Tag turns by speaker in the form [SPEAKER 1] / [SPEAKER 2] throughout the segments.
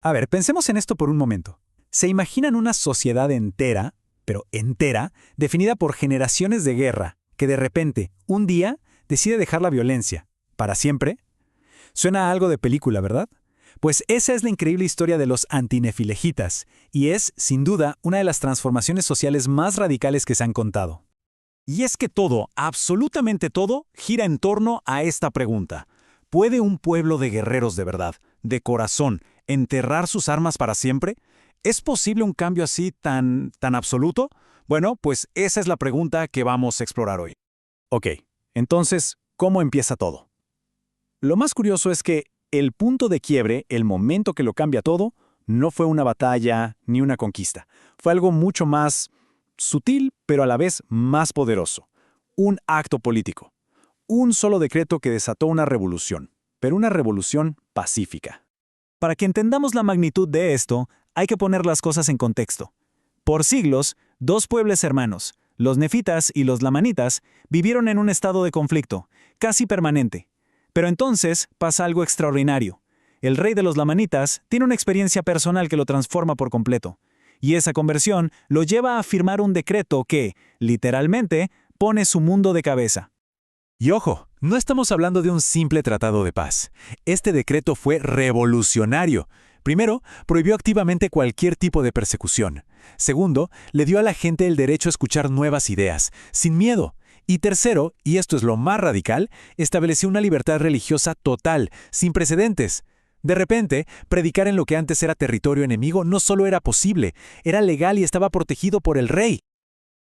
[SPEAKER 1] A ver, pensemos en esto por un momento. ¿Se imaginan una sociedad entera, pero entera, definida por generaciones de guerra, que de repente, un día, decide dejar la violencia? ¿Para siempre? Suena a algo de película, ¿verdad? Pues esa es la increíble historia de los antinefilejitas, y es, sin duda, una de las transformaciones sociales más radicales que se han contado.
[SPEAKER 2] Y es que todo, absolutamente todo, gira en torno a esta pregunta. ¿Puede un pueblo de guerreros de verdad, de corazón, enterrar sus armas para siempre? ¿Es posible un cambio así tan absoluto? Bueno, pues esa es la pregunta que vamos a explorar hoy.
[SPEAKER 1] Ok, entonces, ¿cómo empieza todo? Lo más curioso es que el punto de quiebre, el momento que lo cambia todo, no fue una batalla ni una conquista. Fue algo mucho más sutil, pero a la vez más poderoso. Un acto político. Un solo decreto que desató una revolución, pero una revolución pacífica.
[SPEAKER 2] Para que entendamos la magnitud de esto, hay que poner las cosas en contexto. Por siglos, dos pueblos hermanos, los nefitas y los lamanitas, vivieron en un estado de conflicto, casi permanente. Pero entonces pasa algo extraordinario. El rey de los lamanitas tiene una experiencia personal que lo transforma por completo. Y esa conversión lo lleva a firmar un decreto que, literalmente, pone su mundo de cabeza.
[SPEAKER 3] Y ojo, no estamos hablando de un simple tratado de paz. Este decreto fue revolucionario. Primero, prohibió activamente cualquier tipo de persecución. Segundo, le dio a la gente el derecho a escuchar nuevas ideas, sin miedo. Y tercero, y esto es lo más radical, estableció una libertad religiosa total, sin precedentes. De repente, predicar en lo que antes era territorio enemigo no solo era posible, era legal y estaba protegido por el rey.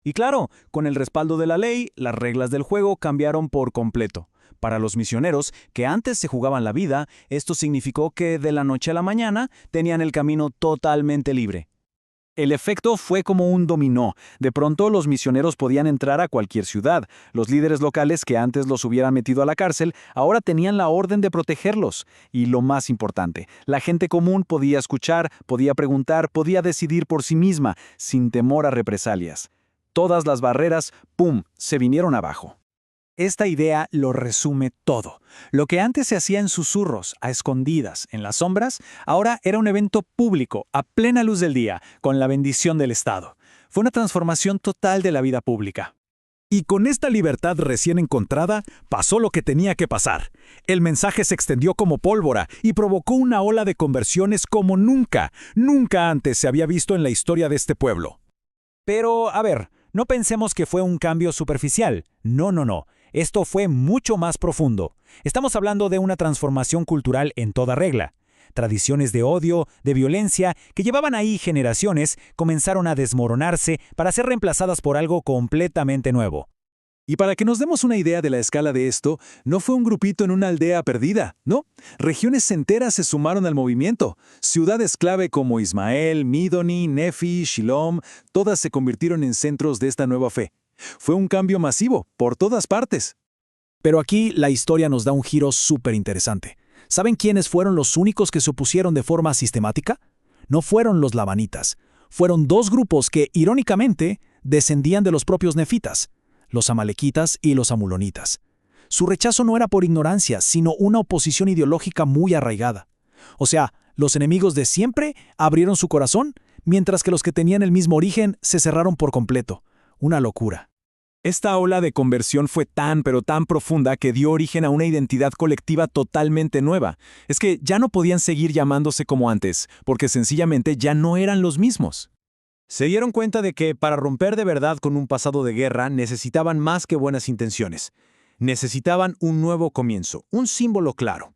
[SPEAKER 2] Y claro, con el respaldo de la ley, las reglas del juego cambiaron por completo. Para los misioneros, que antes se jugaban la vida, esto significó que de la noche a la mañana tenían el camino totalmente libre. El efecto fue como un dominó. De pronto los misioneros podían entrar a cualquier ciudad. Los líderes locales que antes los hubieran metido a la cárcel, ahora tenían la orden de protegerlos. Y lo más importante, la gente común podía escuchar, podía preguntar, podía decidir por sí misma, sin temor a represalias. Todas las barreras, ¡pum!, se vinieron abajo. Esta idea lo resume todo. Lo que antes se hacía en susurros, a escondidas, en las sombras, ahora era un evento público, a plena luz del día, con la bendición del Estado. Fue una transformación total de la vida pública.
[SPEAKER 3] Y con esta libertad recién encontrada, pasó lo que tenía que pasar. El mensaje se extendió como pólvora y provocó una ola de conversiones como nunca antes se había visto en la historia de este pueblo.
[SPEAKER 2] Pero, a ver, no pensemos que fue un cambio superficial. No. Esto fue mucho más profundo. Estamos hablando de una transformación cultural en toda regla. Tradiciones de odio, de violencia, que llevaban ahí generaciones, comenzaron a desmoronarse para ser reemplazadas por algo completamente nuevo.
[SPEAKER 3] Y para que nos demos una idea de la escala de esto, no fue un grupito en una aldea perdida, no. Regiones enteras se sumaron al movimiento. Ciudades clave como Ismael, Midoni, Nefi, Shilom, todas se convirtieron en centros de esta nueva fe. Fue un cambio masivo, por todas partes.
[SPEAKER 1] Pero aquí la historia nos da un giro súper interesante. ¿Saben quiénes fueron los únicos que se opusieron de forma sistemática? No fueron los lamanitas. Fueron dos grupos que, irónicamente, descendían de los propios nefitas, los amalequitas y los amulonitas. Su rechazo no era por ignorancia, sino una oposición ideológica muy arraigada. O sea, los enemigos de siempre abrieron su corazón, mientras que los que tenían el mismo origen se cerraron por completo. Una locura.
[SPEAKER 3] Esta ola de conversión fue tan profunda que dio origen a una identidad colectiva totalmente nueva. Es que ya no podían seguir llamándose como antes, porque sencillamente ya no eran los mismos.
[SPEAKER 2] Se dieron cuenta de que para romper de verdad con un pasado de guerra necesitaban más que buenas intenciones. Necesitaban un nuevo comienzo, un símbolo claro.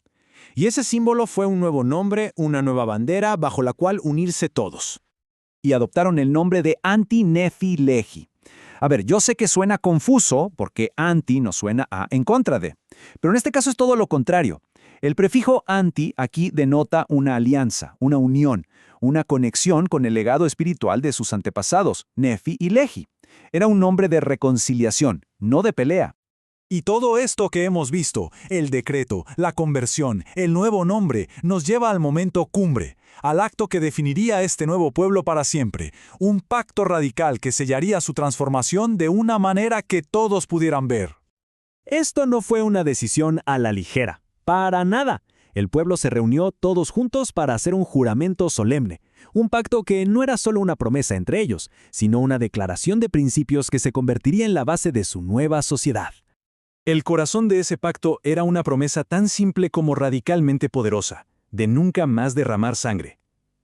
[SPEAKER 2] Y ese símbolo fue un nuevo nombre, una nueva bandera bajo la cual unirse todos. Y adoptaron el nombre de Anti-Nefi-Lehi. A ver, yo sé que suena confuso porque anti nos suena a en contra de, pero en este caso es todo lo contrario. El prefijo anti aquí denota una alianza, una unión, una conexión con el legado espiritual de sus antepasados, Nefi y Lehi. Era un nombre de reconciliación, no de pelea.
[SPEAKER 3] Y todo esto que hemos visto, el decreto, la conversión, el nuevo nombre, nos lleva al momento cumbre, al acto que definiría a este nuevo pueblo para siempre, un pacto radical que sellaría su transformación de una manera que todos pudieran ver.
[SPEAKER 2] Esto no fue una decisión a la ligera, para nada.
[SPEAKER 1] El pueblo se reunió todos juntos para hacer un juramento solemne, un pacto que no era solo una promesa entre ellos, sino una declaración de principios que se convertiría en la base de su nueva sociedad.
[SPEAKER 3] El corazón de ese pacto era una promesa tan simple como radicalmente poderosa, de nunca más derramar sangre.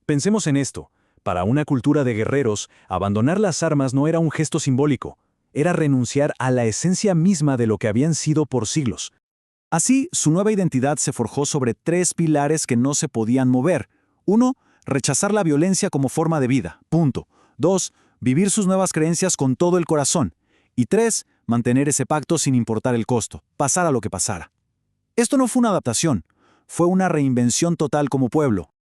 [SPEAKER 3] Pensemos en esto. Para una cultura de guerreros, abandonar las armas no era un gesto simbólico, era renunciar a la esencia misma de lo que habían sido por siglos.
[SPEAKER 2] Así, su nueva identidad se forjó sobre 3 pilares que no se podían mover. 1. Rechazar la violencia como forma de vida. Punto. 2. Vivir sus nuevas creencias con todo el corazón. Y 3. Mantener ese pacto sin importar el costo, pasara lo que pasara. Esto no fue una adaptación, fue una reinvención total como pueblo.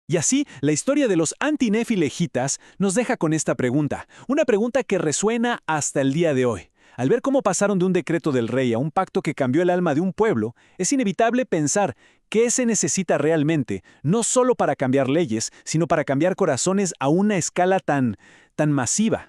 [SPEAKER 3] Y así, la historia de los antinefilejitas nos deja con esta pregunta, una pregunta que resuena hasta el día de hoy. Al ver cómo pasaron de un decreto del rey a un pacto que cambió el alma de un pueblo, es inevitable pensar qué se necesita realmente, no solo para cambiar leyes, sino para cambiar corazones a una escala tan masiva.